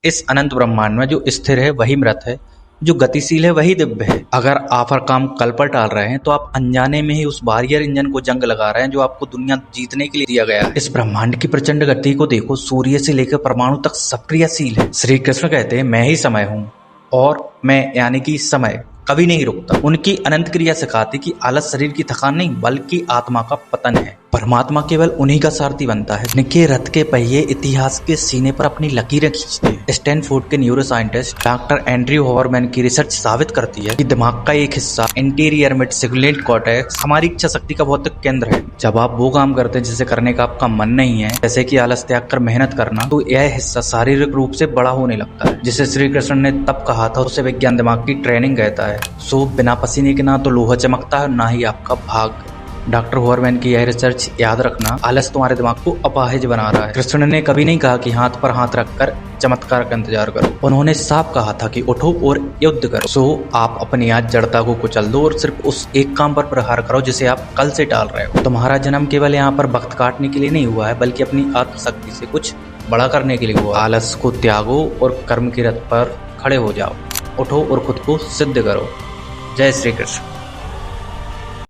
इस अनंत ब्रह्मांड में जो स्थिर है वही मृत है, जो गतिशील है वही दिव्य है। अगर आप हर काम कल पर टाल रहे हैं तो आप अनजाने में ही उस वॉरियर इंजन को जंग लगा रहे हैं जो आपको दुनिया जीतने के लिए दिया गया है। इस ब्रह्मांड की प्रचंड गति को देखो, सूर्य से लेकर परमाणु तक सब क्रियाशील है। श्री कृष्ण कहते हैं मैं ही समय हूँ, और मैं यानी कि समय कभी नहीं रुकता। उनकी अनंत क्रिया सिखाती कि आलस शरीर की थकान नहीं बल्कि आत्मा का पतन है। परमात्मा केवल उन्हीं का सारथी बनता है जिनके रथ के पहिए इतिहास के सीने पर अपनी लकीरें खींचते हैं। स्टैनफोर्ड के न्यूरोसाइंटिस्ट डॉक्टर एंड्रयू हॉवरमैन की रिसर्च साबित करती है कि दिमाग का एक हिस्सा इंटीरियर मिड सिगुलेंट कॉर्टेक्स हमारी इच्छा शक्ति का भौतिक केंद्र है। जब आप वो काम करते हैं जिसे करने का आपका मन नहीं है, जैसे कि आलस त्याग कर मेहनत करना, तो यह हिस्सा शारीरिक रूप से बड़ा होने लगता है, जिसे श्री कृष्ण ने तब कहा था उसे विज्ञान दिमाग की ट्रेनिंग कहता है। सो बिना पसीने के ना तो लोहा चमकता है ना ही आपका भाग। डॉक्टर हॉवरमैन की यह रिसर्च याद रखना, आलस तुम्हारे दिमाग को अपाहिज बना रहा है। कृष्ण ने कभी नहीं कहा कि हाथ पर हाथ रखकर चमत्कार का इंतजार करो। उन्होंने साफ कहा था कि उठो और युद्ध करो। सो आप अपनी आज जड़ता को कुचल दो और सिर्फ उस एक काम पर प्रहार करो जिसे आप कल से टाल रहे हो। तुम्हारा जन्म केवल यहाँ पर वक्त काटने के लिए नहीं हुआ है, बल्कि अपनी आत्मशक्ति से कुछ बड़ा करने के लिए हुआ। आलस को त्यागो और कर्म के रथ पर खड़े हो जाओ। उठो और खुद को सिद्ध करो। जय श्री कृष्ण।